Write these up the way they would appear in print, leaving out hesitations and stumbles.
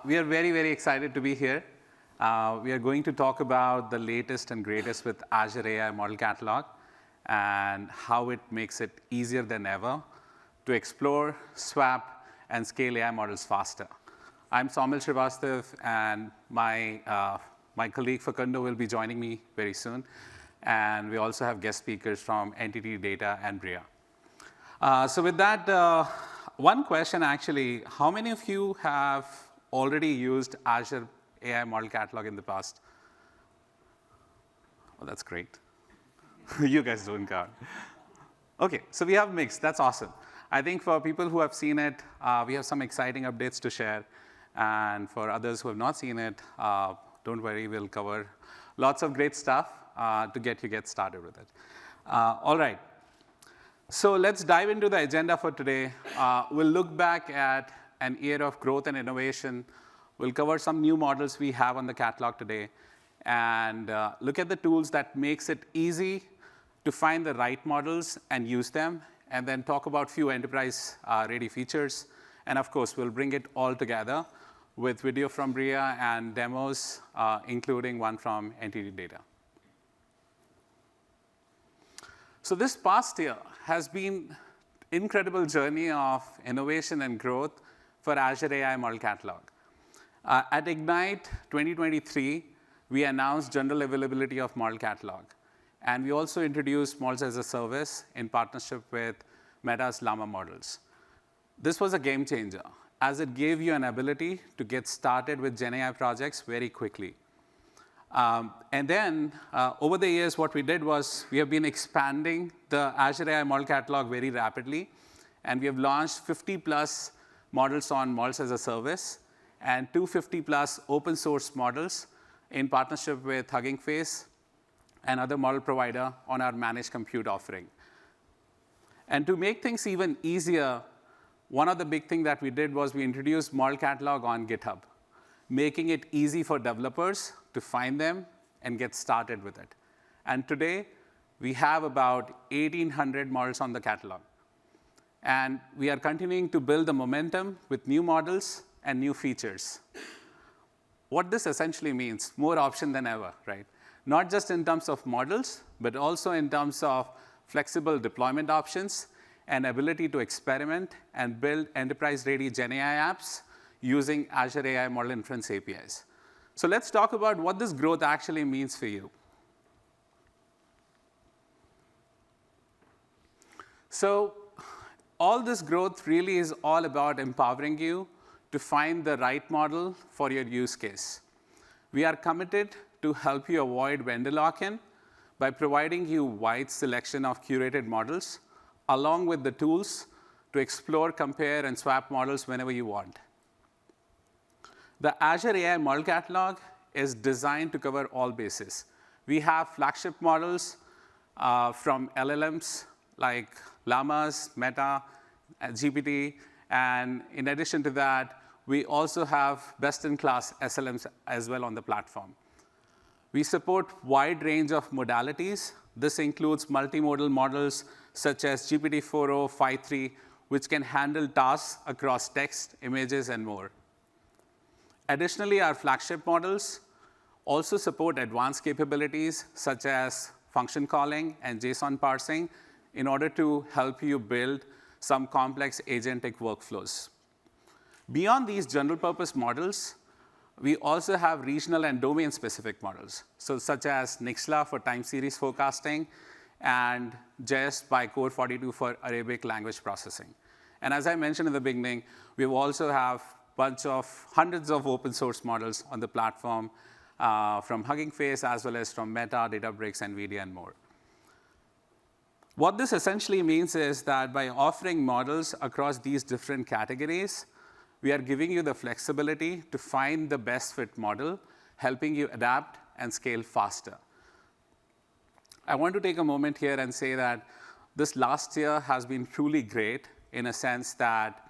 We are very, very excited to be here. We are going to talk about the latest and greatest with Azure AI Model Catalog and how it makes it easier than ever to explore, swap, and scale AI models faster. I'm Saumil Srivastav, and my colleague Facundo will be joining me very soon. And we also have guest speakers from NTT Data and Bria. So with that, one question actually, how many of you have already used Azure AI Model Catalog in the past? Oh, that's great. You guys don't count. OK, so we have mixed. That's awesome. I think for people who have seen it, we have some exciting updates to share. And for others who have not seen it, don't worry, we'll cover lots of great stuff to get started with it. All right. So let's dive into the agenda for today. We'll look back at an year of growth and innovation. We'll cover some new models we have on the catalog today, and look at the tools that makes it easy to find the right models and use them, and then talk about a few enterprise-ready features. And of course, we'll bring it all together with video from Bria and demos, including one from NTT Data. So this past year has been an incredible journey of innovation and growth for Azure AI Model Catalog. At Ignite 2023, we announced general availability of Model Catalog. And we also introduced Models as a Service in partnership with Meta's Llama models. This was a game changer, as it gave you an ability to get started with GenAI projects very quickly. And then, over the years, what we did was we have been expanding the Azure AI Model Catalog very rapidly. And we have launched 50+ models on Models as a Service and 250+ open source models in partnership with Hugging Face and other model provider on our managed compute offering. And to make things even easier, one of the big things that we did was we introduced Model Catalog on GitHub, making it easy for developers to find them and get started with it. And today, we have about 1,800 models on the catalog. And we are continuing to build the momentum with new models and new features. What this essentially means, more option than ever, right? Not just in terms of models, but also in terms of flexible deployment options and ability to experiment and build enterprise-ready GenAI apps using Azure AI Model Inference APIs. So let's talk about what this growth actually means for you. So all this growth really is all about empowering you to find the right model for your use case. We are committed to help you avoid vendor lock-in by providing you a wide selection of curated models, along with the tools to explore, compare, and swap models whenever you want. The Azure AI Model Catalog is designed to cover all bases. We have flagship models from LLMs like Llamas, Meta, GPT. And in addition to that, we also have best-in-class SLMs as well on the platform. We support a wide range of modalities. This includes multimodal models such as GPT-4o, 5.3, which can handle tasks across text, images, and more. Additionally, our flagship models also support advanced capabilities such as function calling and JSON parsing in order to help you build some complex agentic workflows. Beyond these general-purpose models, we also have regional and domain-specific models, such as Nixla for time series forecasting and Jest by Core42 for Arabic language processing. And as I mentioned in the beginning, we also have hundreds of open source models on the platform from Hugging Face, as well as from Meta, Databricks, NVIDIA, and more. What this essentially means is that by offering models across these different categories, we are giving you the flexibility to find the best fit model, helping you adapt and scale faster. I want to take a moment here and say that this last year has been truly great in a sense that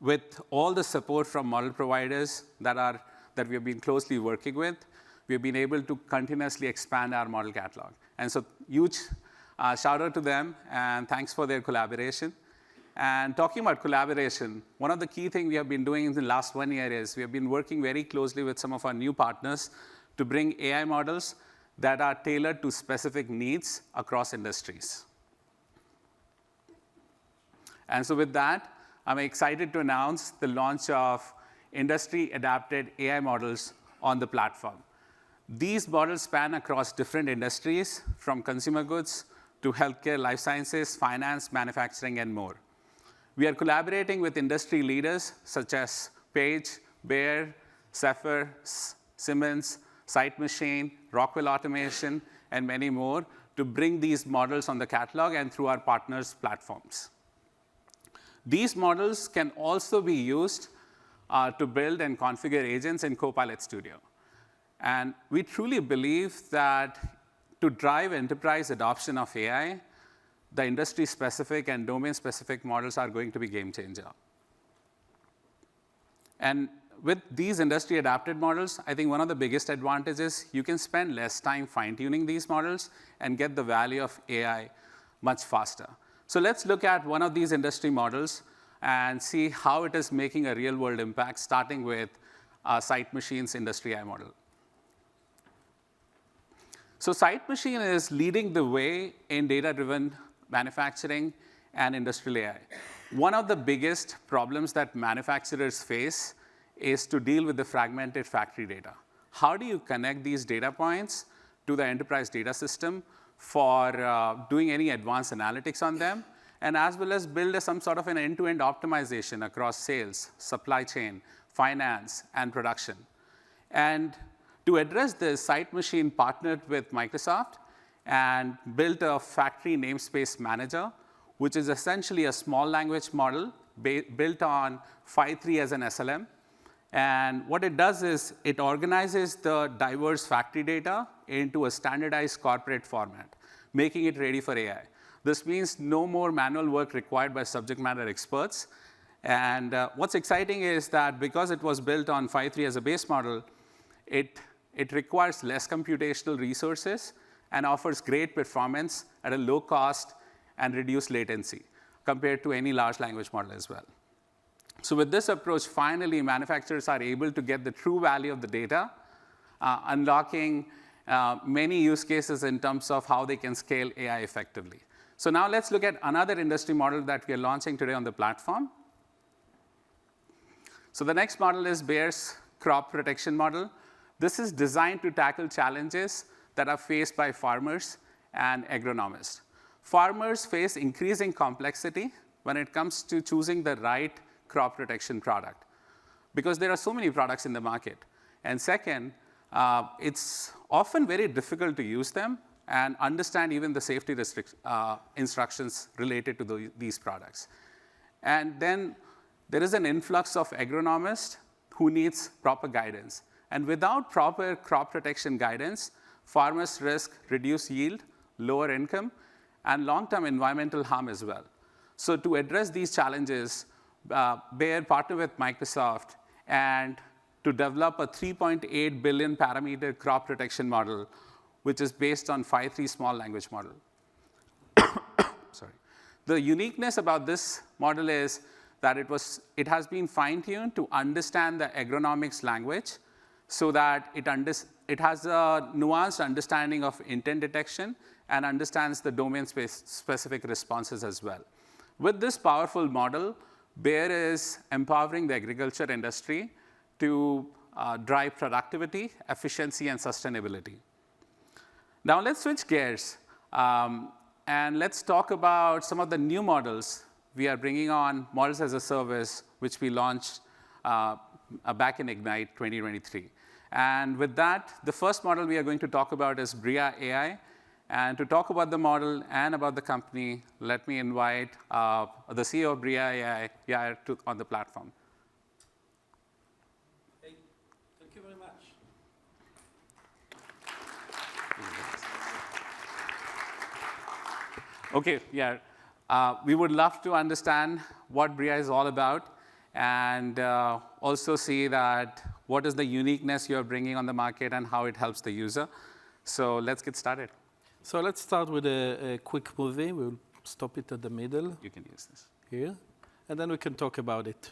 with all the support from model providers that we have been closely working with, we have been able to continuously expand our model catalog. And so huge shout out to them, and thanks for their collaboration. And talking about collaboration, one of the key things we have been doing in the last 1 year is we have been working very closely with some of our new partners to bring AI models that are tailored to specific needs across industries. And so with that, I'm excited to announce the launch of industry-adapted AI models on the platform. These models span across different industries, from consumer goods to healthcare, life sciences, finance, manufacturing, and more. We are collaborating with industry leaders such as Page, Bayer, Zephyr, Siemens, Sight Machine, Rockwell Automation, and many more to bring these models on the catalog and through our partners' platforms. These models can also be used to build and configure agents in Copilot Studio. And we truly believe that to drive enterprise adoption of AI, the industry-specific and domain-specific models are going to be game changer. And with these industry-adapted models, I think one of the biggest advantages, you can spend less time fine-tuning these models and get the value of AI much faster. So let's look at one of these industry models and see how it is making a real-world impact, starting with Sight Machine's industry AI model. So Sight Machine is leading the way in data-driven manufacturing and industrial AI. One of the biggest problems that manufacturers face is to deal with the fragmented factory data. How do you connect these data points to the enterprise data system for doing any advanced analytics on them, and as well as build some sort of an end-to-end optimization across sales, supply chain, finance, and production? And to address this, Sight Machine partnered with Microsoft and built a factory namespace manager, which is essentially a small language model built on Phi-3 as an SLM. And what it does is it organizes the diverse factory data into a standardized corporate format, making it ready for AI. This means no more manual work required by subject matter experts. And what's exciting is that because it was built on Phi-3 as a base model, it requires less computational resources and offers great performance at a low cost and reduced latency compared to any large language model as well. So with this approach, finally, manufacturers are able to get the true value of the data, unlocking many use cases in terms of how they can scale AI effectively. So now let's look at another industry model that we are launching today on the platform. So the next model is Bayer's crop protection model. This is designed to tackle challenges that are faced by farmers and agronomists. Farmers face increasing complexity when it comes to choosing the right crop protection product, because there are so many products in the market. And second, it's often very difficult to use them and understand even the safety instructions related to these products. And then there is an influx of agronomists who needs proper guidance. And without proper crop protection guidance, farmers risk reduced yield, lower income, and long-term environmental harm as well. So to address these challenges, Bayer partnered with Microsoft and to develop a 3.8 billion parameter crop protection model, which is based on Phi-3 small language model. Sorry. The uniqueness about this model is that it has been fine-tuned to understand the agronomics language so that it has a nuanced understanding of intent detection and understands the domain-specific responses as well. With this powerful model, Bayer is empowering the agriculture industry to drive productivity, efficiency, and sustainability. Now let's switch gears and let's talk about some of the new models we are bringing on, models as a service, which we launched back in Ignite 2023. And with that, the first model we are going to talk about is Bria AI. And to talk about the model and about the company, let me invite the CEO of Bria AI, Yair, on the platform. Hey, thank you very much. OK, Yair, we would love to understand what Bria is all about and also see that what is the uniqueness you're bringing on the market and how it helps the user. So let's get started. So let's start with a quick movie. We'll stop it at the middle. You can use this. here, and then we can talk about it.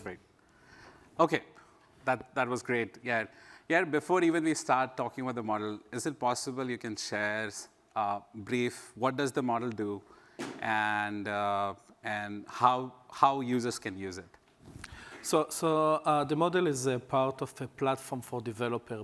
Great. Okay, that was great. Yeah. Yeah, before even we start talking about the model, is it possible you can share brief, what does the model do, and how users can use it? So the model is a part of a platform for developer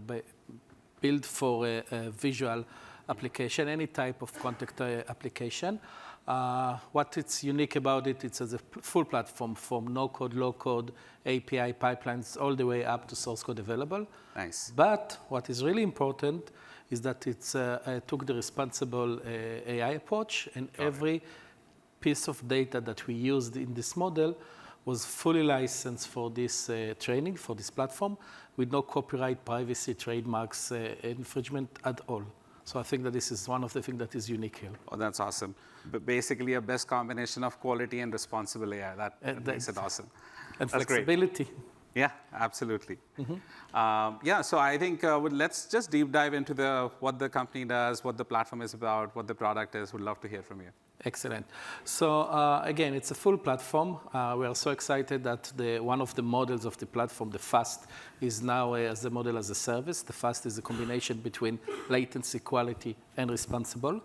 built for a visual application, any type of contact application. What it's unique about it, it's as a full platform from no-code, low-code, API pipelines, all the way up to source code available. Nice. But what is really important is that it took the responsible AI approach, and every piece of data that we used in this model was fully licensed for this training, for this platform, with no copyright, privacy, trademarks, infringement at all. So I think that this is one of the things that is unique here. Oh, that's awesome. But basically, a best combination of quality and responsible AI. That makes it awesome. And That's flexibility. Great. Yeah, absolutely. Yeah, so I think let's just deep dive into what the company does, what the platform is about, what the product is. Would love to hear from you. Excellent. So again, it's a full platform. We are so excited that one of the models of the platform, the FAST, is now as a model as a service. The FAST is a combination between latency, quality, and responsible.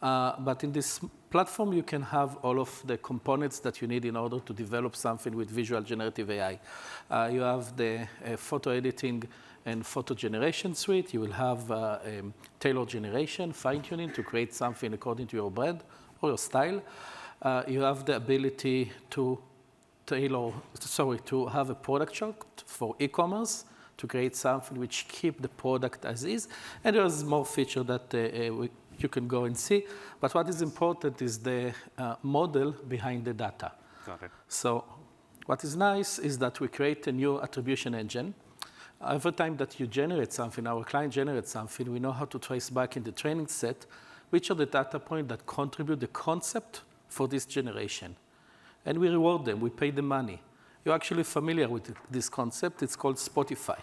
But in this platform, you can have all of the components that you need in order to develop something with visual generative AI. You have the photo editing and photo generation suite. You will have tailor generation, fine-tuning to create something according to your brand or your style. You have the ability to have a product shot for e-commerce to create something which keep the product as is. And there's more feature that you can go and see. But what is important is the model behind the data. Got it. So what is nice is that we create a new attribution engine. Every time that you generate something, our client generates something, we know how to trace back in the training set which are the data points that contribute the concept for this generation. And we reward them, we pay them money. You're actually familiar with this concept, it's called Spotify.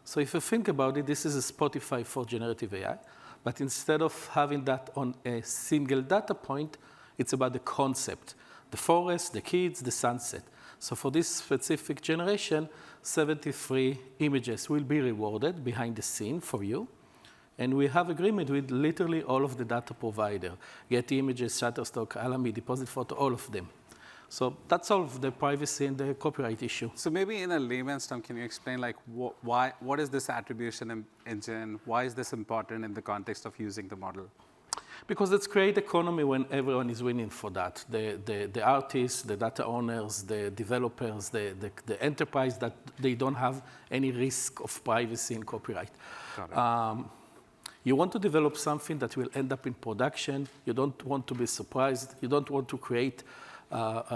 So if you think about it, this is a Spotify for generative AI, but instead of having that on a single data point, it's about the concept, the forest, the kids, the sunset. So for this specific generation, 73 images will be rewarded behind the scene for you. And we have agreement with literally all of the data provider, Getty Images, Shutterstock, Alamy, Deposit Photo, all of them. So that solves the privacy and the copyright issue. So maybe in a layman's term, can you explain like what is this attribution engine? Why is this important in the context of using the model? Because it's create economy when everyone is winning for that. The artists, the data owners, the developers, the enterprise that they don't have any risk of privacy and copyright. Got it. You want to develop something that will end up in production. You don't want to be surprised. You don't want to create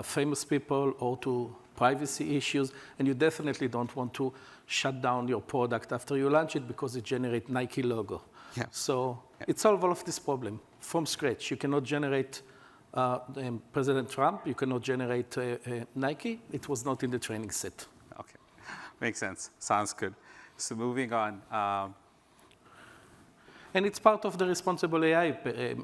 famous people or to privacy issues. And you definitely don't want to shut down your product after you launch it because it generates Nike logo. Yeah. So it solves all of this problem from scratch. You cannot generate President Trump. You cannot generate Nike. It was not in the training set. Okay, makes sense. Sounds good. So moving on. And it's part of the responsible AI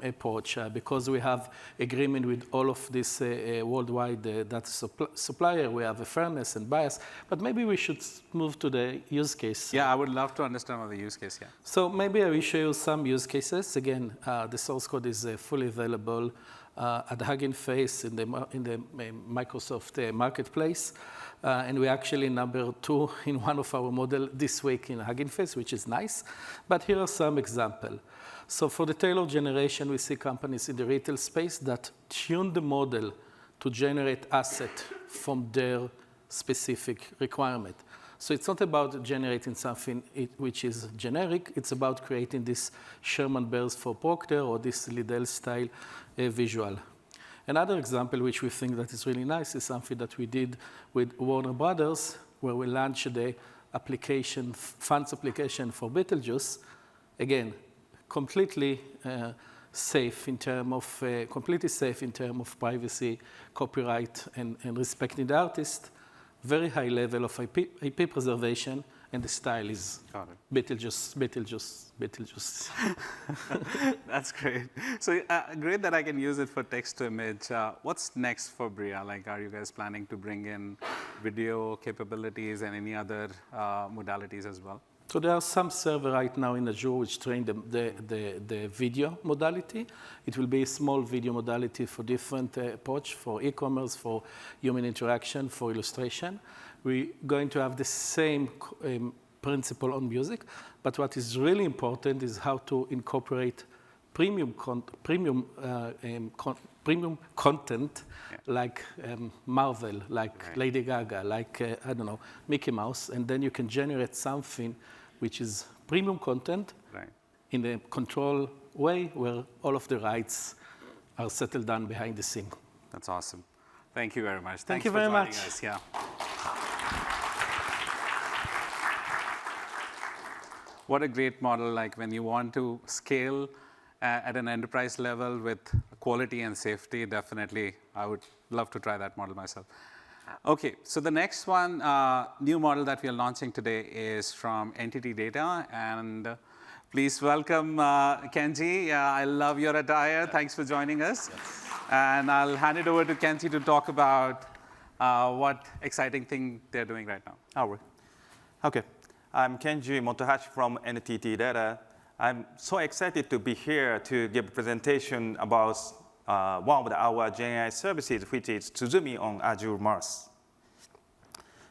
approach because we have agreement with all of this worldwide data supplier. We have a fairness and bias. But maybe we should move to the use case. Yeah, I would love to understand about the use case, yeah. So maybe I will show you some use cases. Again, the source code is fully available at Hugging Face in the Microsoft Marketplace. And we're actually number 2 in one of our models this week in Hugging Face, which is nice. But here are some examples. So for the tailor generation, we see companies in the retail space that tune the model to generate asset from their specific requirement. So it's not about generating something which is generic. It's about creating this Sherman Bears for Proctor or this Liddell style visual. Another example which we think that is really nice is something that we did with Warner Brothers, where we launched the application, funds application for Betelgeuse. Again, completely safe in terms of privacy, copyright, and respecting the artist. Very high level of IP preservation, and the style is Betelgeuse. That's great. So great that I can use it for text to image. What's next for Bria? Like, are you guys planning to bring in video capabilities and any other modalities as well? So there are some servers right now in Azure which train the video modality. It will be a small video modality for different approach, for e-commerce, for human interaction, for illustration. We're going to have the same principle on music, but what is really important is how to incorporate premium content like Marvel, like Lady Gaga, like, I don't know, Mickey Mouse, and then you can generate something which is premium content in a controlled way where all of the rights are settled down behind the scene. That's awesome. Thank you very much. Thank you very much. Us. Yeah. What a great model, like when you want to scale at an enterprise level with quality and safety, definitely, I would love to try that model myself. Okay, so the next one, new model that we are launching today is from Entity Data, and please welcome Kenji. I love your attire. Thanks for joining us. Yes. And I'll hand it over to Kenji to talk about what exciting thing they're doing right now. All right. Okay. I'm Kenji Motohashi from NTT Data. I'm so excited to be here to give a presentation about one of our GenAI services, which is Tsuzumi on Azure Mars.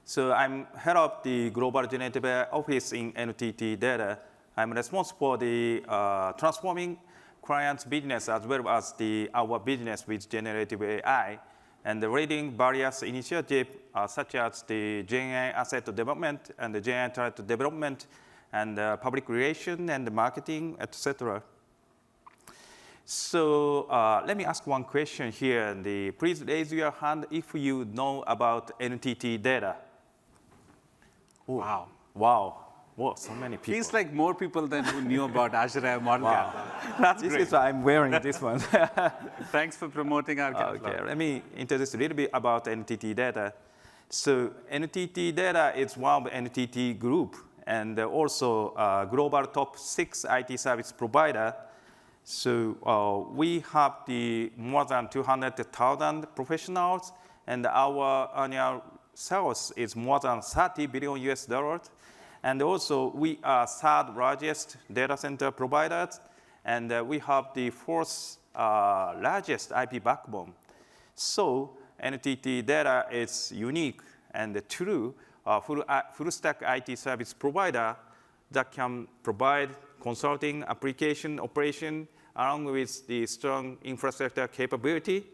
So I'm head of the Global Generative AI Office in NTT Data. I'm responsible for the transforming clients' business as well as our business with generative AI, and leading various initiatives such as the GenAI asset development and the GenAI talent development and public relations and marketing, etc. So let me ask one question here. Please raise your hand if you know about NTT Data. Ooh. Wow. Wow. Whoa, so many people. Feels like more people than who knew about Azure AI Model Wow. Catalog. That's this great. is why I'm wearing this one. Thanks for promoting our catalog. Okay, let me introduce a little bit about NTT Data. So NTT Data is one of NTT Group and also global top 6 IT service provider. So we have more than 200,000 professionals, and our annual sales is more than $30 billion US. And also, we are third largest data center providers, and we have the fourth largest IP backbone. So NTT Data is unique and true full stack IT service provider that can provide consulting, application, operation, along with the strong infrastructure capability.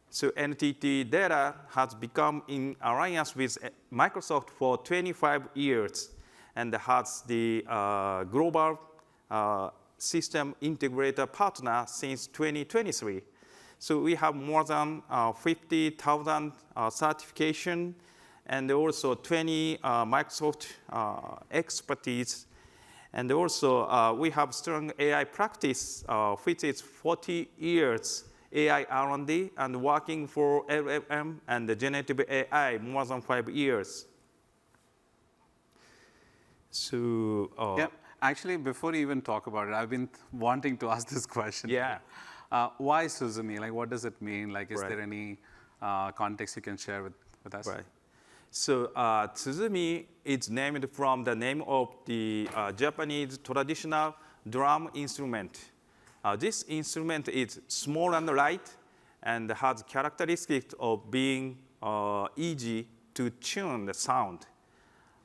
So NTT Data has become in alliance with Microsoft for 25 years and has the global system integrator partner since 2023. So we have more than 50,000 certification and also 20 Microsoft expertise. And also we have strong AI practice, which is 40 years AI R&D and working for LLM and the generative AI more than 5 years. So yeah, actually, before you even talk about it, I've been wanting to ask this question. Yeah. Why Tsuzumi? Like, what does it mean? Like, is Right. there any context you can share with us? Right. So Tsuzumi is named from the name of the Japanese traditional drum instrument. This instrument is small and light and has characteristics of being easy to tune the sound,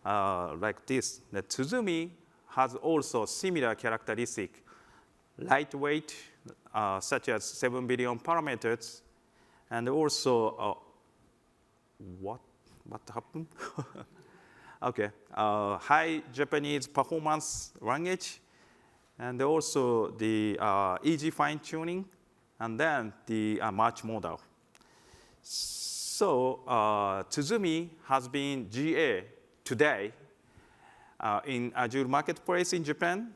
like this. The Tsuzumi has also similar characteristic, lightweight, such as 7 billion parameters, and also what happened? Okay, high Japanese performance language, and also the easy fine tuning, and then the match model. So Tsuzumi has been GA today in Azure Marketplace in Japan.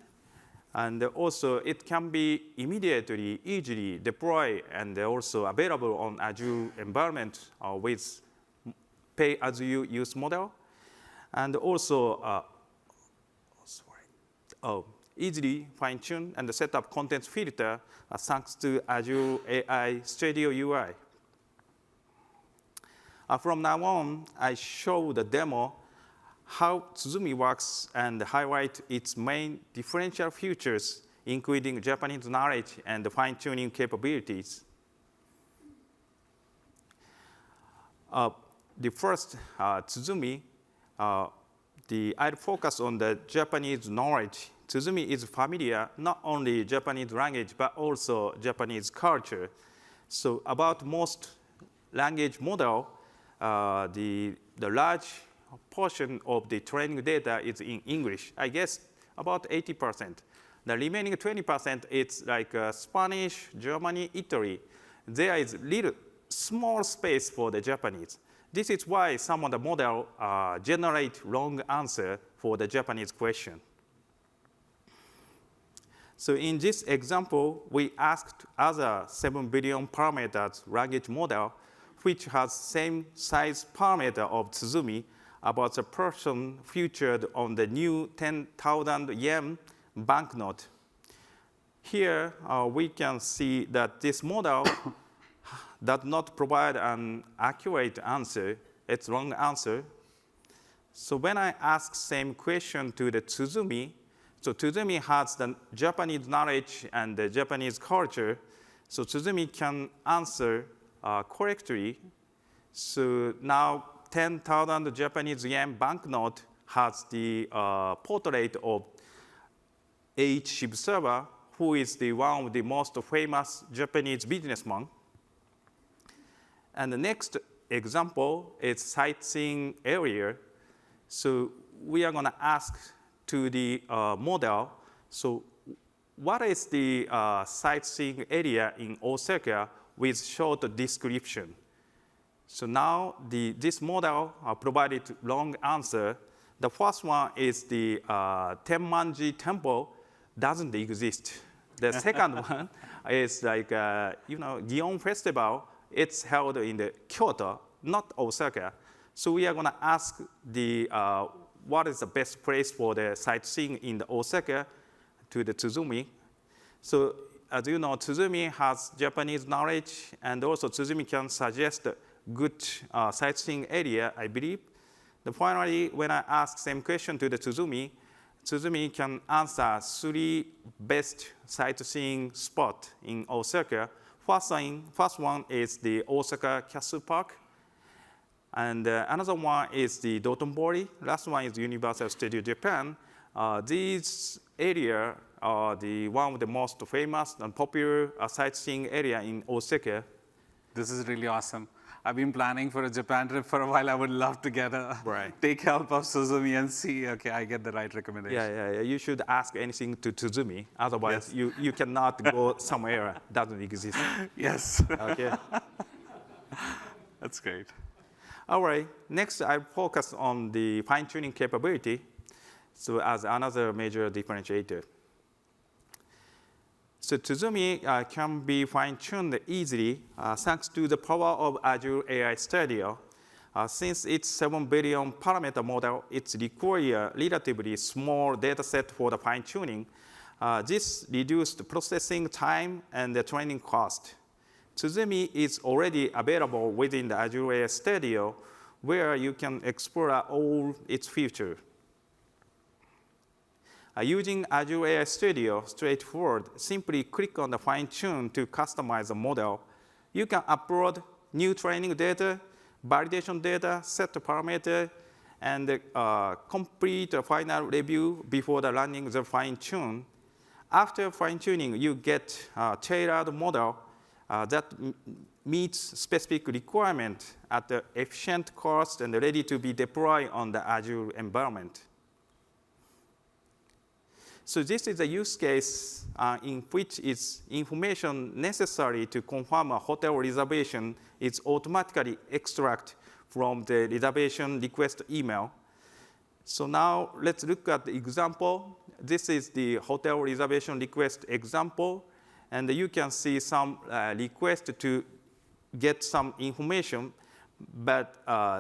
And also, it can be immediately, easily deployed and also available on Azure environment with pay-as-you-use model. And also, easily fine-tune and set up content filter thanks to Azure AI Studio UI. From now on, I show the demo how Tsuzumi works and highlight its main differential features, including Japanese knowledge and fine-tuning capabilities. The first, Tsuzumi, I'll focus on the Japanese knowledge. Tsuzumi is familiar not only Japanese language, but also Japanese culture. So about most language model, the large portion of the training data is in English. I guess about 80%. The remaining 20% is like Spanish, Germany, Italy. There is little small space for the Japanese. This is why some of the model generate wrong answer for the Japanese question. So in this example, we asked other 7 billion parameters language model, which has same size parameter of Tsuzumi, about the person featured on the new 10,000 yen banknote. Here, we can see that this model does not provide an accurate answer. It's wrong answer. So when I ask same question to the Tsuzumi, so Tsuzumi has the Japanese knowledge and the Japanese culture. So Tsuzumi can answer correctly. So now 10,000 Japanese yen banknote has the portrait of H. Shibusawa, who is one of the most famous Japanese businessmen. And the next example is sightseeing area. So we are going to ask to the model, so what is the sightseeing area in Osaka with short description? So now this model provided wrong answer. The first one is the Tenmanji Temple doesn't exist. The second one is like, Gion Festival. It's held in the Kyoto, not Osaka. So we are going to ask the what is the best place for the sightseeing in the Osaka to the Tsuzumi. So as you know, Tsuzumi has Japanese knowledge, and also Tsuzumi can suggest good sightseeing area, I believe. Then finally, when I ask same question to the Tsuzumi, Tsuzumi can answer 3 best sightseeing spot in Osaka. First one is the Osaka Castle Park. And another one is the Dotonbori. Last one is Universal Studio Japan. These areas are one of the most famous and popular sightseeing area in Osaka. This is really awesome. I've been planning for a Japan trip for a while. I would love to get take help of Tsuzumi and see, okay, I get the right recommendation. Yeah. You should ask anything to Tsuzumi. Otherwise, yes. you cannot go somewhere that doesn't exist. Yes. Okay. That's great. All right. Next, I focus on the fine-tuning capability. So as another major differentiator. So Tsuzumi can be fine-tuned easily thanks to the power of Azure AI Studio. Since it's 7 billion parameter model, it requires relatively small data set for the fine-tuning. This reduced processing time and the training cost. Tsuzumi is already available within the Azure AI Studio, where you can explore all its features. Using Azure AI Studio, straightforward, simply click on the fine-tune to customize the model. You can upload new training data, validation data, set the parameter, and complete a final review before the running the fine-tune. After fine-tuning, you get a tailored model that meets specific requirement at the efficient cost and ready to be deployed on the Azure environment. So this is a use case in which its information necessary to confirm a hotel reservation is automatically extracted from the reservation request email. So now let's look at the example. This is the hotel reservation request example. And you can see some request to get some information. But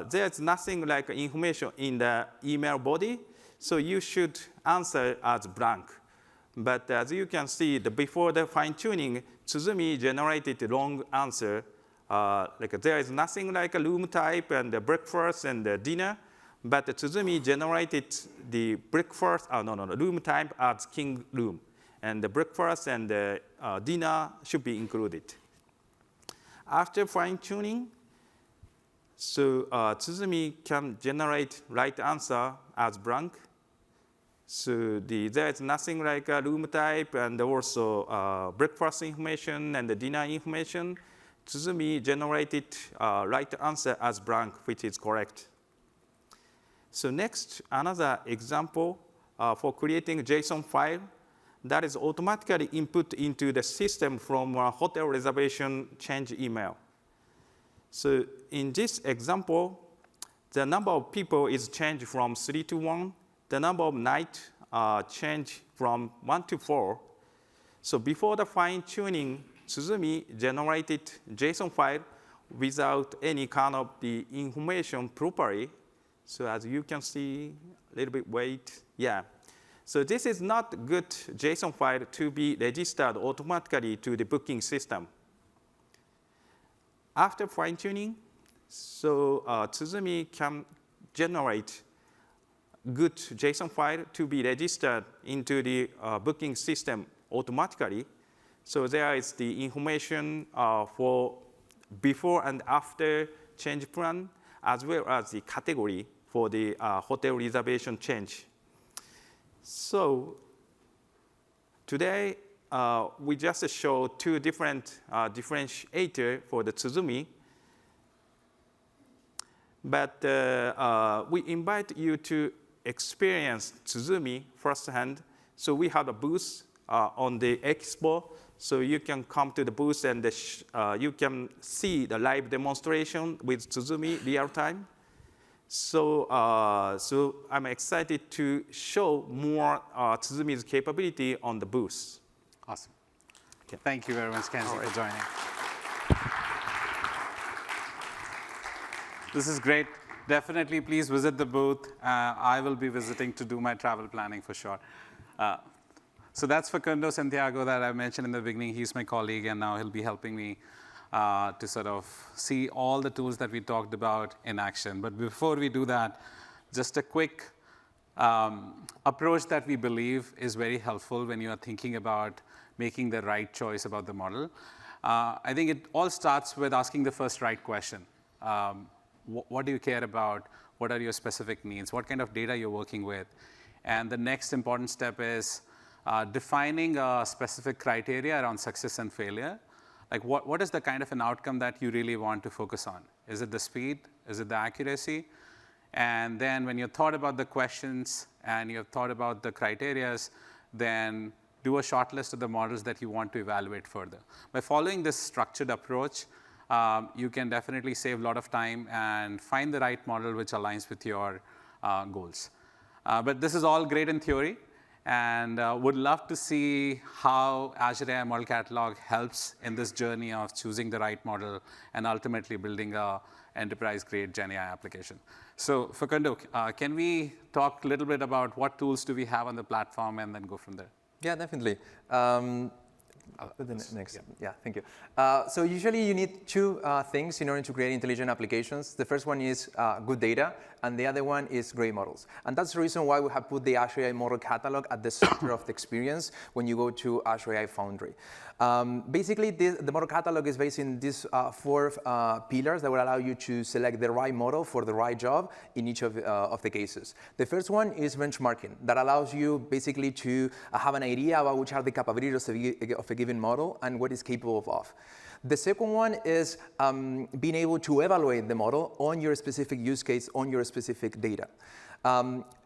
there's nothing like information in the email body. So you should answer as blank. But as you can see, before the fine-tuning, Tsuzumi generated a long answer. Like there is nothing like a room type and the breakfast and the dinner. But Tsuzumi generated the breakfast, room type as king room. And the breakfast and the dinner should be included. After fine-tuning, so Tsuzumi can generate right answer as blank. So there is nothing like a room type and also breakfast information and the dinner information. Tsuzumi generated right answer as blank, which is correct. So next, another example for creating a JSON file that is automatically input into the system from a hotel reservation change email. So in this example, the number of people is changed from 3 to 1. The number of nights changed from 1 to 4. So before the fine-tuning, Tsuzumi generated JSON file without any kind of the information properly. So as you can see, a little bit wait. Yeah. So this is not good JSON file to be registered automatically to the booking system. After fine-tuning, so Tsuzumi can generate good JSON file to be registered into the booking system automatically. So there is the information for before and after change plan, as well as the category for the hotel reservation change. So today, we just show two different differentiators for the Tsuzumi. But we invite you to experience Tsuzumi firsthand. So we have a booth on the expo. So you can come to the booth and you can see the live demonstration with Tsuzumi real time. So, so I'm excited to show more Tsuzumi's capability on the booth. Awesome. Okay. Thank you very much, Kenzie, for joining. This is great. Definitely, please visit the booth. I will be visiting to do my travel planning for sure. So that's Facundo Santiago that I mentioned in the beginning. He's my colleague, and now he'll be helping me to sort of see all the tools that we talked about in action. But before we do that, just a quick approach that we believe is very helpful when you are thinking about making the right choice about the model. I think it all starts with asking the first right question. What do you care about? What are your specific needs? What kind of data you're working with? And the next important step is defining a specific criteria around success and failure. Like what is the kind of an outcome that you really want to focus on? Is it the speed? Is it the accuracy? And then when you've thought about the questions and you've thought about the criterias, then do a short list of the models that you want to evaluate further. By following this structured approach, you can definitely save a lot of time and find the right model which aligns with your goals. But this is all great in theory, and would love to see how Azure AI Model Catalog helps in this journey of choosing the right model and ultimately building a enterprise-grade Gen AI application. So Facundo, can we talk a little bit about what tools do we have on the platform and then go from there? Yeah, definitely. Next. Yeah, thank you. So usually you need two things in order to create intelligent applications. The first one is good data, and the other one is great models. And that's the reason why we have put the Azure AI Model Catalog at the center of the experience when you go to Azure AI Foundry. Basically, the model catalog is based in these 4 pillars that will allow you to select the right model for the right job in each of the cases. The first one is benchmarking. That allows you basically to have an idea about which are the capabilities of a given model and what it's capable of. The second one is being able to evaluate the model on your specific use case, on your specific data.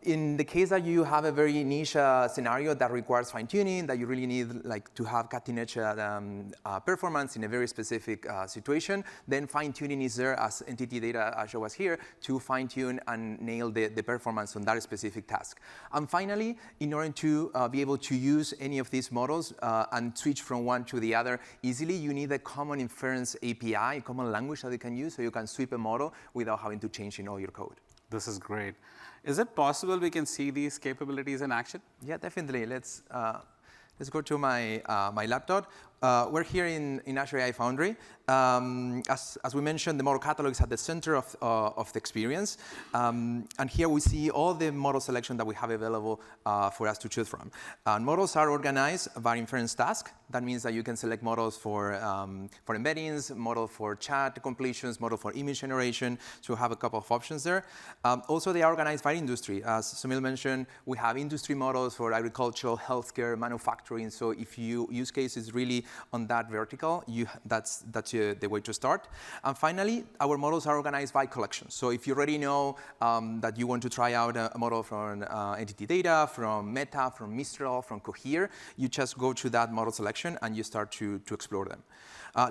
In the case that you have a very niche scenario that requires fine-tuning, that you really need to have cutting-edge performance in a very specific situation, then fine-tuning is there as entity data show us here to fine-tune and nail the performance on that specific task. And finally, in order to be able to use any of these models and switch from one to the other easily, you need a common inference API, a common language that you can use so you can sweep a model without having to change in all your code. This is great. Is it possible we can see these capabilities in action? Yeah, definitely. Let's go to my laptop. We're here in Azure AI Foundry. As we mentioned, the model catalog is at the center of the experience. And here we see all the model selection that we have available for us to choose from. Models are organized by inference task. That means that you can select models for embeddings, model for chat completions, model for image generation. So we have a couple of options there. Also, they are organized by industry. As Sunil mentioned, we have industry models for agricultural, healthcare, manufacturing. So if your use case is really on that vertical, that's the way to start. And finally, our models are organized by collections. So if you already know that you want to try out a model from Entity Data, from Meta, from Mistral, from Cohere, you just go to that model selection and you start to explore them.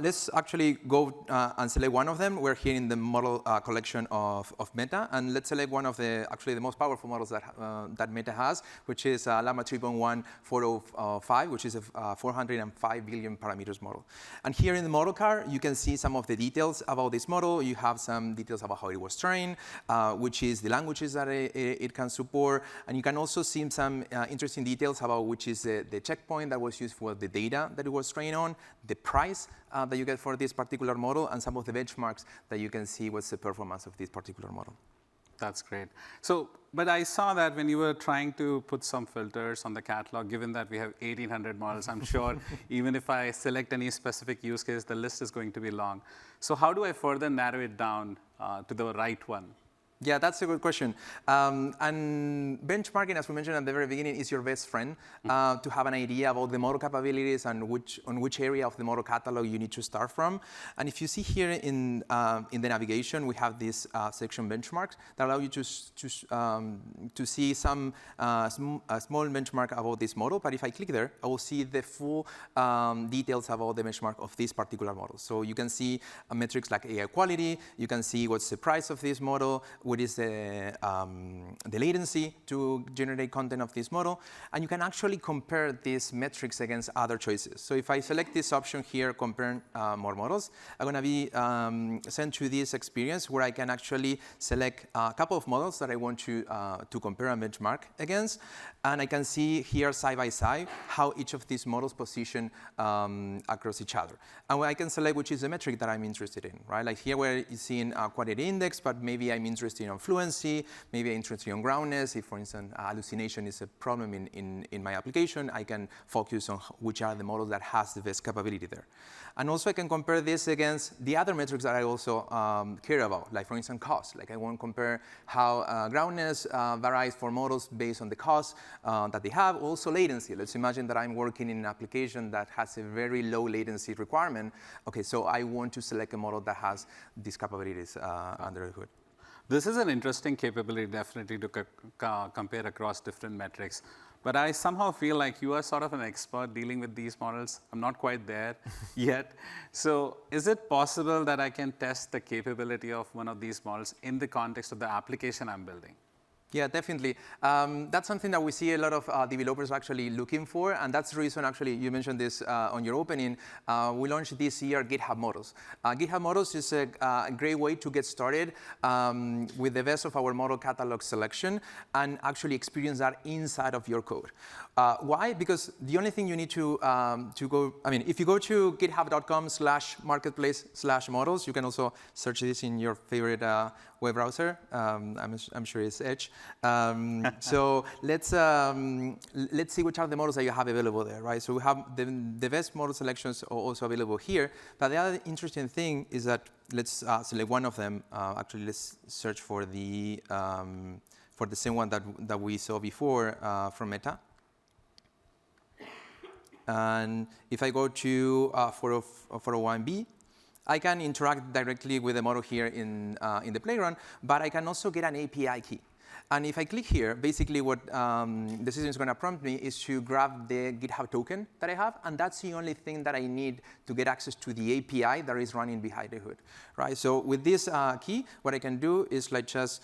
Let's actually go and select one of them. We're here in the model collection of Meta, and let's select one of the most powerful models that Meta has, which is Llama 3.1 405, which is a 405 billion parameters model. And here in the model card, you can see some of the details about this model. You have some details about how it was trained, which is the languages that it can support, and you can also see some interesting details about which is the checkpoint that was used for the data that it was trained on, the price that you get for this particular model, and some of the benchmarks that you can see what's the performance of this particular model. That's great. So, but I saw that when you were trying to put some filters on the catalog, given that we have 1,800 models, I'm sure even if I select any specific use case, the list is going to be long. So how do I further narrow it down to the right one? Yeah, that's a good question. And benchmarking, as we mentioned at the very beginning, is your best friend to have an idea about the model capabilities and on which area of the model catalog you need to start from. And if you see here in the navigation, we have this section benchmarks that allow you to see some small benchmark about this model. But if I click there, I will see the full details about the benchmark of this particular model. So you can see metrics like AI quality. You can see what's the price of this model, what is the latency to generate content of this model, and you can actually compare these metrics against other choices. So if I select this option here, compare more models, I'm going to be sent to this experience where I can actually select a couple of models that I want to compare and benchmark against, and I can see here side by side how each of these models position across each other. And I can select which is the metric that I'm interested in, right? Like here where you're seeing a quality index, but maybe I'm interested on fluency, maybe I'm interested on groundness. If, for instance, hallucination is a problem in my application, I can focus on which are the models that has the best capability there. And also I can compare this against the other metrics that I also care about, like for instance, cost. Like I want to compare how groundness varies for models based on the cost that they have. Also latency. Let's imagine that I'm working in an application that has a very low latency requirement. Okay, so I want to select a model that has these capabilities under the hood. This is an interesting capability, definitely, to compare across different metrics. But I somehow feel like you are sort of an expert dealing with these models. I'm not quite there yet. So is it possible that I can test the capability of one of these models in the context of the application I'm building? Yeah, definitely. That's something that we see a lot of developers actually looking for, and that's the reason, actually, you mentioned this on your opening. We launched this year GitHub Models. GitHub Models is a great way to get started with the best of our model catalog selection and actually experience that inside of your code. Why? Because the only thing you need to go, if you go to github.com/marketplace/models, you can also search this in your favorite web browser. I'm sure it's Edge. So let's see which are the models that you have available there, right? So we have the best model selections are also available here. But the other interesting thing is that let's select one of them. Actually, let's search for the same one that we saw before from Meta. And if I go to 401B, I can interact directly with the model here in the playground, but I can also get an API key. And if I click here, basically what the system is going to prompt me is to grab the GitHub token that I have, and that's the only thing that I need to get access to the API that is running behind the hood, right? So with this key, what I can do is like just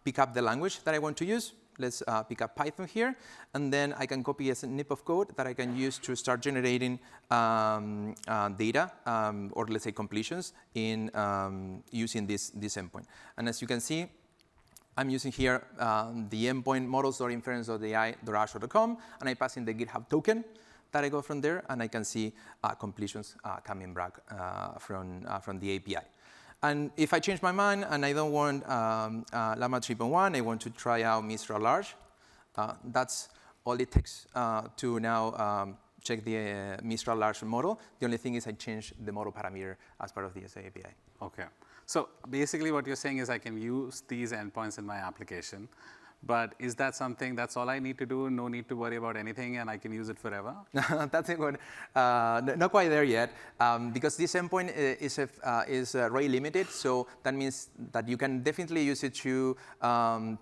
pick up the language that I want to use. Let's pick up Python here, and then I can copy a snip of code that I can use to start generating data, or let's say completions, in using this endpoint. And as you can see, I'm using here the endpoint models.inference.ai.azure.com, and I pass in the GitHub token that I got from there, and I can see completions coming back from the API. And if I change my mind and I don't want Llama 3.1, I want to try out Mistral Large, that's all it takes to now check the Mistral Large model. The only thing is I change the model parameter as part of the SA API. Okay. So basically what you're saying is I can use these endpoints in my application, but is that something that's all I need to do, no need to worry about anything, and I can use it forever? That's a good, not quite there yet, because this endpoint is rate limited, so that means that you can definitely use it to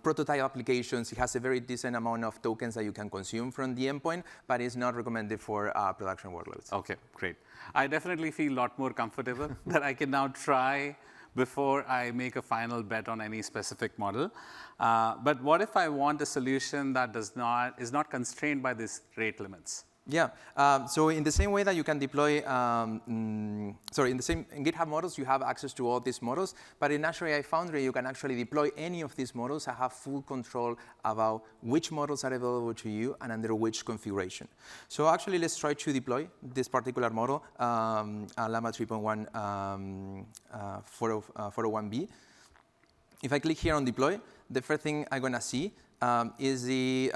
prototype applications. It has a very decent amount of tokens that you can consume from the endpoint, but it's not recommended for production workloads. Okay, great. I definitely feel a lot more comfortable that I can now try before I make a final bet on any specific model. But what if I want a solution that is not constrained by these rate limits? Yeah. So in the same way that you can deploy, in GitHub models, you have access to all these models. But in Azure AI Foundry, you can actually deploy any of these models and have full control about which models are available to you and under which configuration. So actually, let's try to deploy this particular model, Llama 3.1 401B. If I click here on deploy, the first thing I'm going to see is the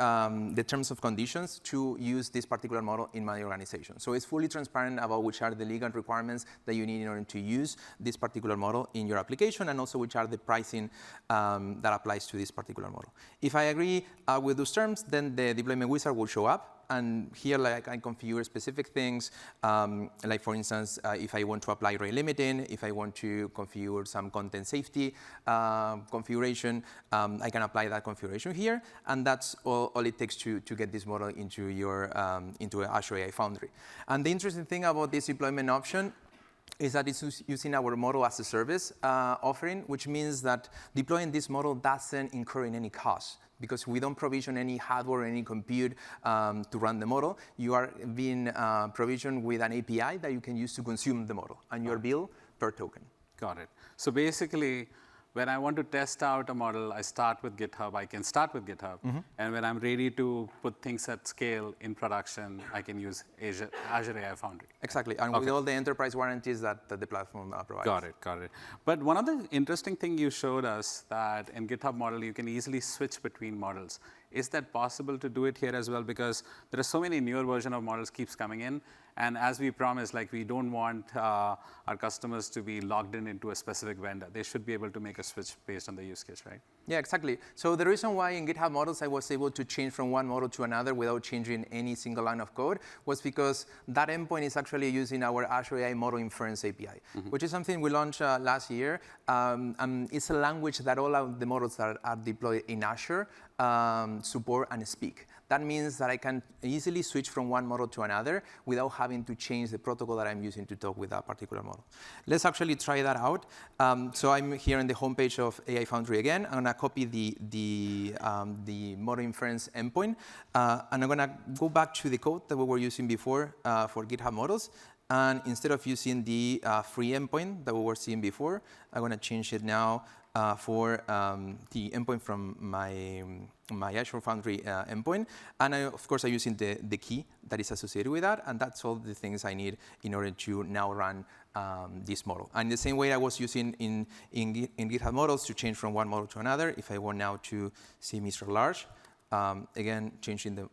terms of conditions to use this particular model in my organization. So it's fully transparent about which are the legal requirements that you need in order to use this particular model in your application, and also which are the pricing that applies to this particular model. If I agree with those terms, then the deployment wizard will show up. And here, like, I configure specific things, like for instance, if I want to apply rate limiting, if I want to configure some content safety configuration, I can apply that configuration here, and that's all it takes to get this model into your into Azure AI Foundry. And the interesting thing about this deployment option is that it's using our model as a service offering, which means that deploying this model doesn't incur in any cost, because we don't provision any hardware or any compute to run the model. You are being provisioned with an API that you can use to consume the model, and you're billed per token. Got it. So basically, when I want to test out a model, I start with GitHub. I can start with GitHub. Mm-hmm. And when I'm ready to put things at scale in production, I can use Azure AI Foundry. Exactly, and with all the enterprise warranties that the platform provides. Got it, got it. But one of the interesting things you showed us that in GitHub model, you can easily switch between models. Is that possible to do it here as well? Because there are so many newer version of models keeps coming in. And as we promised, like, we don't want our customers to be logged into a specific vendor. They should be able to make a switch based on the use case, right? Yeah, exactly. So the reason why in GitHub models I was able to change from one model to another without changing any single line of code was because that endpoint is actually using our Azure AI Model Inference API, mm-hmm. which is something we launched last year. It's a language that all of the models that are deployed in Azure support and speak. That means that I can easily switch from one model to another without having to change the protocol that I'm using to talk with that particular model. Let's actually try that out. So I'm here on the homepage of AI Foundry again. I'm going to copy the model inference endpoint, and I'm going to go back to the code that we were using before for GitHub models. And instead of using the free endpoint that we were seeing before, I'm going to change it now for the endpoint from my my Azure Foundry endpoint. And of course, I'm using the key that is associated with that. And that's all the things I need in order to now run this model. And the same way I was using in GitHub Models to change from one model to another, if I want now to see Mr. Large, again, changing the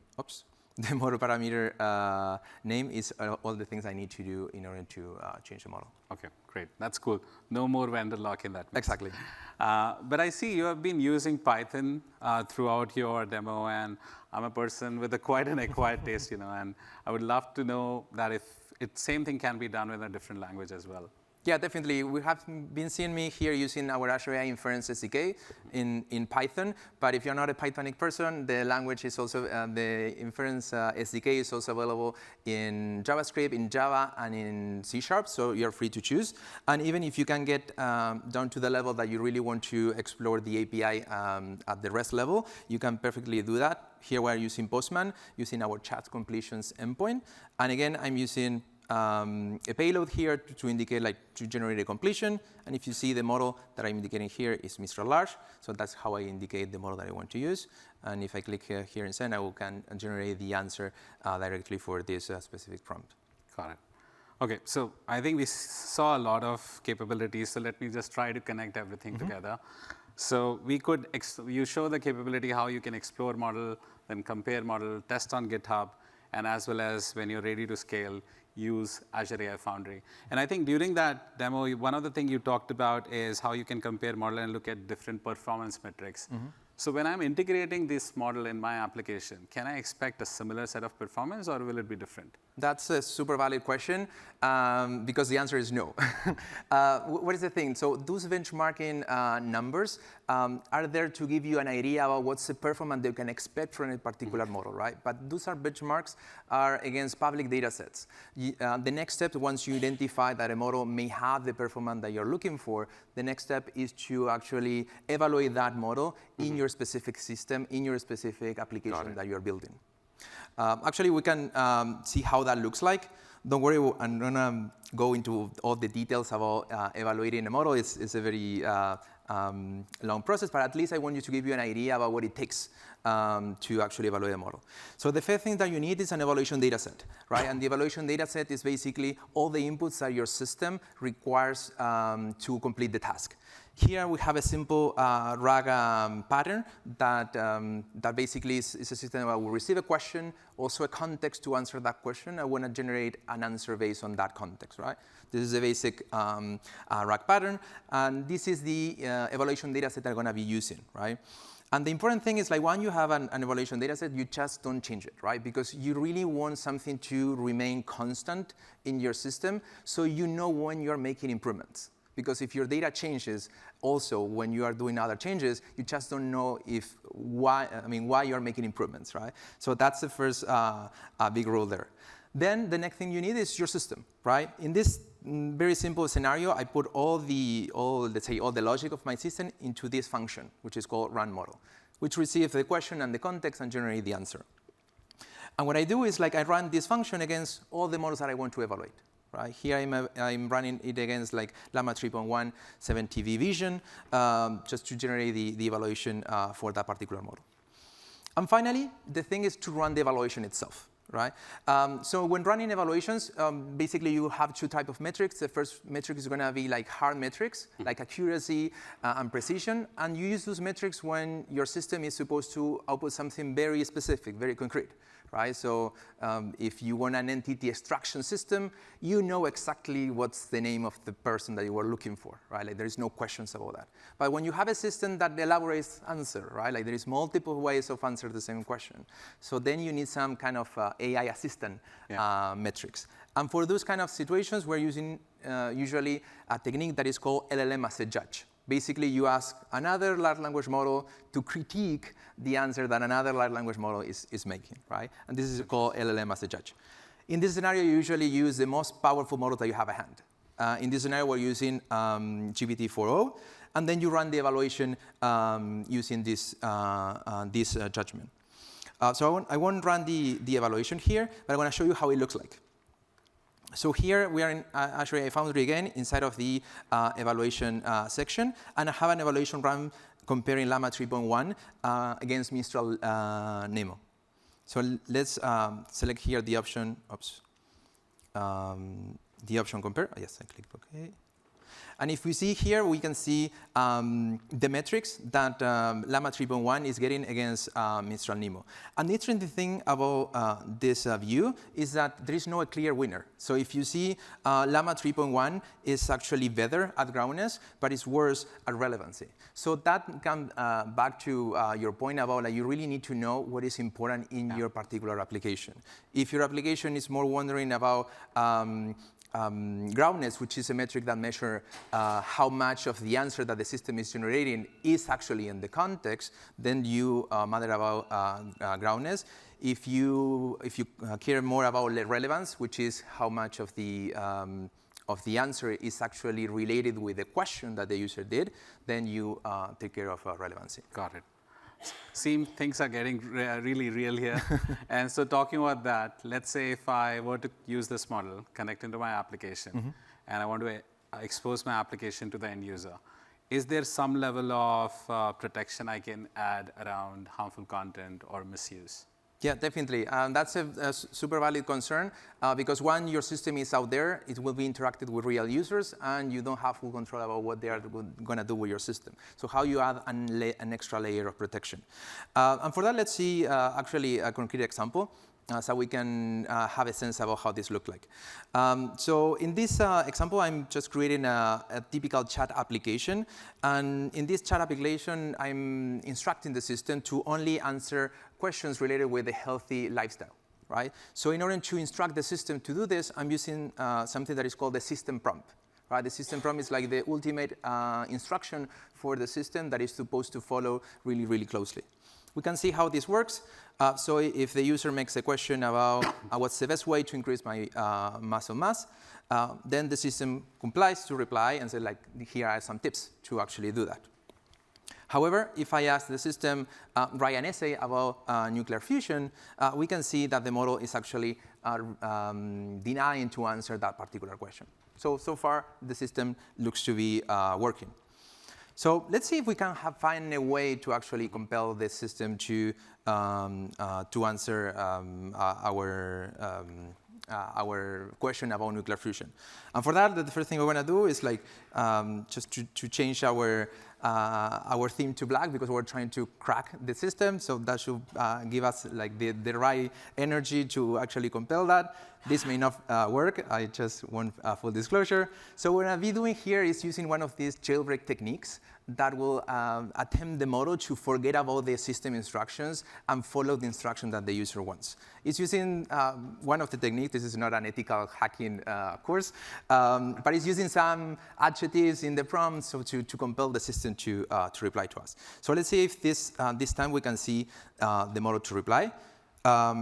model parameter name is all the things I need to do in order to change the model. Okay, great. That's cool. No more vendor lock in that. Exactly. But I see you have been using Python throughout your demo, and I'm a person with quite an acquired taste, and I would love to know that if same thing can be done with a different language as well. Yeah, definitely. We have been seeing me here using our Azure AI Inference SDK in Python. But if you're not a Pythonic person, the language is also, the Inference SDK is also available in JavaScript, in Java, and in C#. So you're free to choose. And even if you can get down to the level that you really want to explore the API at the REST level, you can perfectly do that. Here we're using Postman, using our chat completions endpoint. And again, I'm using a payload here to indicate, to generate a completion. And if you see the model that I'm indicating here is Mr. Large. So that's how I indicate the model that I want to use. And if I click here and send, I can generate the answer directly for this specific prompt. Got it. OK, so I think we saw a lot of capabilities. So let me just try to connect everything together. So you show the capability how you can explore model, then compare model, test on GitHub, and as well as when you're ready to scale, use Azure AI Foundry. And I think during that demo, one of the things you talked about is how you can compare model and look at different performance metrics. So when I'm integrating this model in my application, can I expect a similar set of performance, or will it be different? That's a super valid question because the answer is no. What is the thing? So those benchmarking numbers are there to give you an idea about what's the performance you can expect from a particular model, right? But those are benchmarks are against public data sets. The next step, once you identify that a model may have the performance that you're looking for, the next step is to actually evaluate that model in your specific system, in your specific application that you're building. Actually, we can see how that looks like. Don't worry, I'm going to go into all the details about evaluating a model. It's a very long process, but at least I want you to give you an idea about what it takes to actually evaluate a model. So the first thing that you need is an evaluation data set, right? And the evaluation data set is basically all the inputs that your system requires to complete the task. Here we have a simple RAG pattern that basically is a system that will receive a question, also a context to answer that question. I want to generate an answer based on that context, right? This is a basic RAG pattern, and this is the evaluation data set I'm going to be using, right? And the important thing is, when you have an evaluation data set, you just don't change it, right? Because you really want something to remain constant in your system, so you know when you're making improvements. Because if your data changes, also when you are doing other changes, you just don't know why you're making improvements, right? So that's the first big rule there. Then the next thing you need is your system, right? In this very simple scenario, I put all the logic of my system into this function, which is called run model, which receives the question and the context and generates the answer. And what I do is I run this function against all the models that I want to evaluate. Right? Here I'm running it against Llama 3.1 7TV Vision just to generate the evaluation for that particular model. And finally, the thing is to run the evaluation itself. Right? So when running evaluations, basically you have two types of metrics. The first metric is going to be hard metrics, like accuracy and precision. And you use those metrics when your system is supposed to output something very specific, very concrete. Right? So if you want an entity extraction system, you know exactly what's the name of the person that you were looking for. Right? There is no questions about that. But when you have a system that elaborates answer, right? There is multiple ways of answering the same question. So then you need some kind of AI assistant metrics. And for those kind of situations, we're using usually a technique that is called LLM as a judge. Basically, you ask another large language model to critique the answer that another large language model is making, right? And this is called LLM as a judge. In this scenario, you usually use the most powerful model that you have at hand. In this scenario, we're using GPT-4o, and then you run the evaluation using this judgment. So I won't run the evaluation here, but I want to show you how it looks like. So here we are in Azure AI Foundry again, inside of the evaluation section, and I have an evaluation run comparing Llama 3.1 against Mistral Nemo. So let's select here the option, the option compare. Yes, I clicked OK. And if we see here, we can see the metrics that Llama 3.1 is getting against Mistral Nemo. And the interesting thing about this view is that there is no clear winner. So if you see Llama 3.1 is actually better at groundness, but it's worse at relevancy. So that comes back to your point about like, you really need to know what is important in your particular application. If your application is more wondering about groundness, which is a metric that measures how much of the answer that the system is generating is actually in the context, then you matter about groundness. If you care more about relevance, which is how much of the answer is actually related with the question that the user did, then you take care of relevancy. Got it. Seems things are getting really real here. And so talking about that, let's say if I were to use this model, connect into my application, and I want to expose my application to the end user, is there some level of protection I can add around harmful content or misuse? Yeah, definitely. That's a super valid concern because when your system is out there, it will be interacted with real users, and you don't have full control about what they are going to do with your system. So how you add an extra layer of protection. And for that, let's see actually a concrete example so we can have a sense about how this looks like. So in this example, I'm just creating a typical chat application. And in this chat application, I'm instructing the system to only answer questions related with a healthy lifestyle, right? So in order to instruct the system to do this, I'm using something that is called the system prompt. Right? The system prompt is like the ultimate instruction for the system that is supposed to follow really, really closely. We can see how this works. So if the user makes a question about what's the best way to increase my muscle mass, then the system complies to reply and say, like, here are some tips to actually do that. However, if I ask the system, write an essay about nuclear fusion, we can see that the model is actually denying to answer that particular question. So far, the system looks to be working. So let's see if we can find a way to actually compel the system to answer our question about nuclear fusion. And for that, the first thing we're going to do is like just to change our theme to black because we're trying to crack the system. So that should give us like the right energy to actually compel that. This may not work. I just want full disclosure. So what I'll be doing here is using one of these jailbreak techniques that will attempt the model to forget about the system instructions and follow the instruction that the user wants. It's using one of the techniques. This is not an ethical hacking course, but it's using some adjectives in the prompt so to compel the system to reply to us. So let's see if this time we can see the model to reply.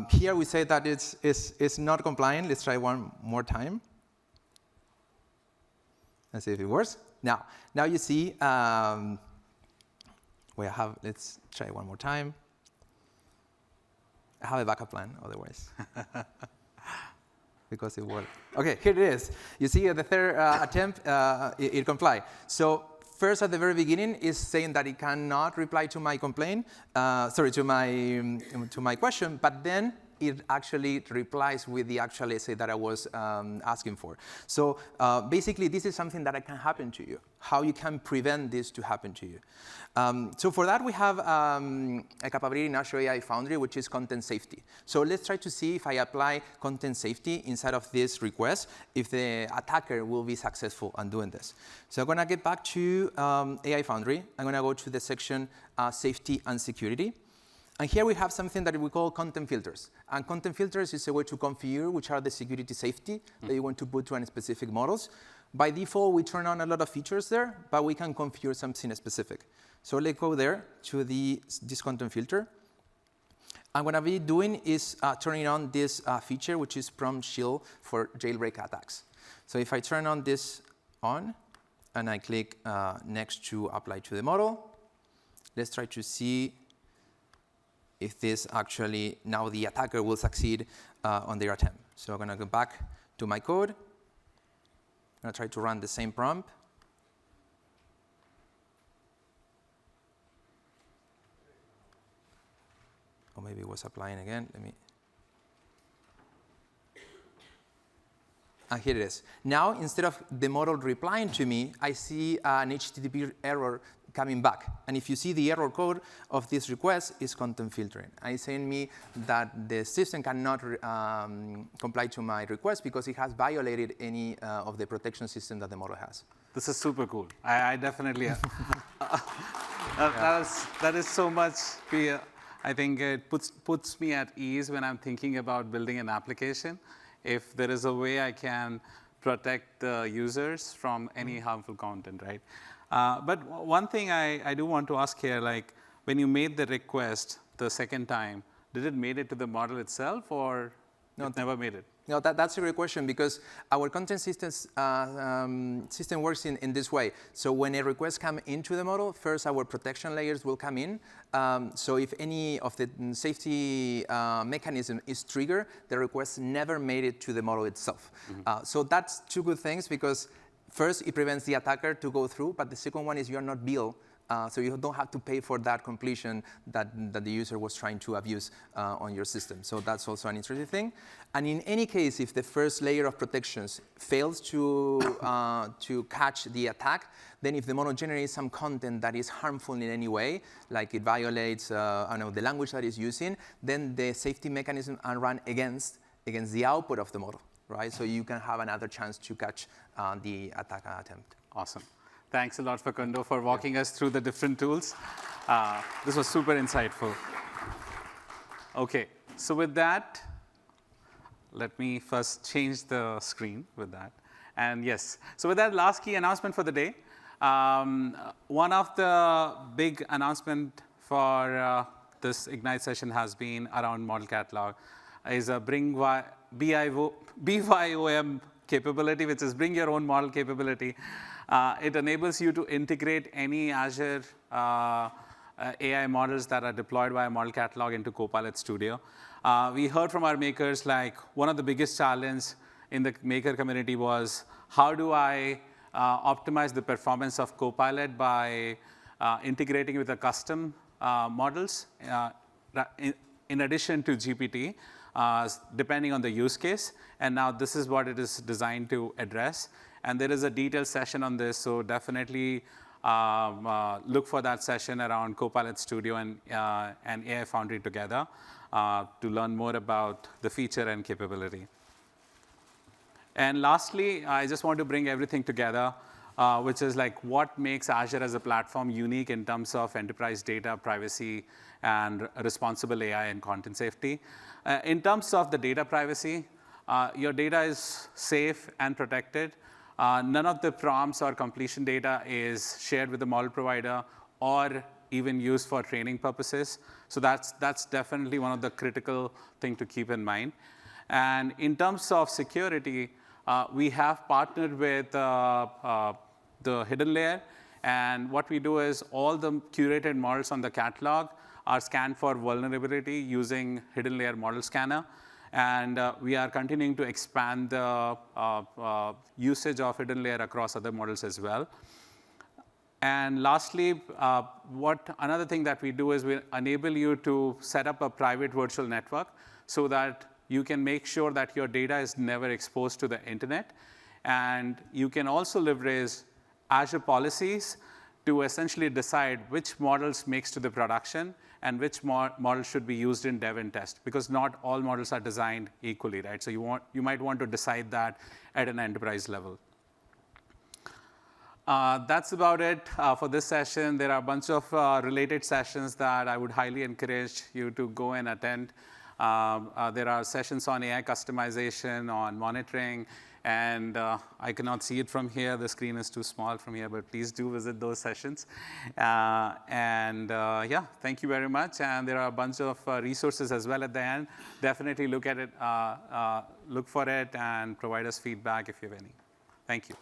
Here we say that it's not compliant. Let's try one more time. Let's see if it works. Now you see, let's try one more time. I have a backup plan otherwise. Because it worked. Okay, here it is. You see at the third attempt, it complied. So first at the very beginning is saying that it cannot reply to my complaint, to my question, but then it actually replies with the actual essay that I was asking for. So basically, this is something that can happen to you, how you can prevent this to happen to you. So for that, we have a capability in Azure AI Foundry, which is content safety. So let's try to see if I apply content safety inside of this request, if the attacker will be successful in doing this. So I'm going to get back to AI Foundry. I'm going to go to the section Safety and Security. And here we have something that we call content filters. And content filters is a way to configure which are the security safety that you want to put to any specific models. By default, we turn on a lot of features there, but we can configure something specific. So let's go there to this content filter. I'm going to be doing is turning on this feature, which is prompt shield for jailbreak attacks. So if I turn on this on, and I click next to apply to the model, let's try to see if this actually, now the attacker will succeed on their attempt. So I'm going to go back to my code. I'm going to try to run the same prompt. or maybe it was applying again. Let me. And here it is. Now, instead of the model replying to me, I see an HTTP error coming back. And if you see the error code of this request is content filtering. It's saying me that the system cannot comply to my request because it has violated any of the protection system that the model has. This is super cool. I definitely, that is so much, I think it puts me at ease when I'm thinking about building an application. If there is a way I can protect the users from any harmful content, right? But one thing I do want to ask here, like when you made the request the second time, did it made it to the model itself or it never made it? No, that's a great question because our content system works in this way. So when a request comes into the model, first our protection layers will come in. So if any of the safety mechanism is triggered, the request never made it to the model itself. So that's two good things because first, it prevents the attacker to go through, but the second one is you're not billed. So you don't have to pay for that completion that the user was trying to abuse on your system. So that's also an interesting thing. And in any case, if the first layer of protections fails to catch the attack, then if the model generates some content that is harmful in any way, like it violates the language that it's using, then the safety mechanism are run against the output of the model, right? So you can have another chance to catch the attack attempt. Awesome. Thanks a lot, Facundo, for walking us through the different tools. This was super insightful. OK, so with that, let me first change the screen with that. And yes, so with that, last key announcement for the day. One of the big announcement for this Ignite session has been around Model Catalog is a BYOM capability, which is bring your own model capability. It enables you to integrate any Azure AI models that are deployed via Model Catalog into Copilot Studio. We heard from our makers, like one of the biggest challenges in the maker community was, how do I optimize the performance of Copilot by integrating with the custom models in addition to GPT, depending on the use case. And now this is what it is designed to address. And there is a detailed session on this, so definitely look for that session around Copilot Studio and AI Foundry together to learn more about the feature and capability. And lastly, I just want to bring everything together, which is like what makes Azure as a platform unique in terms of enterprise data, privacy, and responsible AI and content safety. In terms of the data privacy, your data is safe and protected. None of the prompts or completion data is shared with the model provider or even used for training purposes. So that's definitely one of the critical things to keep in mind. And in terms of security, we have partnered with the Hidden Layer. And what we do is all the curated models on the catalog are scanned for vulnerability using Hidden Layer Model Scanner. And we are continuing to expand the usage of Hidden Layer across other models as well. And lastly, another thing that we do is we enable you to set up a private virtual network so that you can make sure that your data is never exposed to the internet. And you can also leverage Azure policies to essentially decide which models makes to the production and which model should be used in dev and test, because not all models are designed equally, right? So you might want to decide that at an enterprise level. That's about it for this session. There are a bunch of related sessions that I would highly encourage you to go and attend. There are sessions on AI customization, on monitoring, and I cannot see it from here. The screen is too small from here, but please do visit those sessions. Yeah, thank you very much. And there are a bunch of resources as well at the end. Definitely look at it, look for it, and provide us feedback if you have any. Thank you.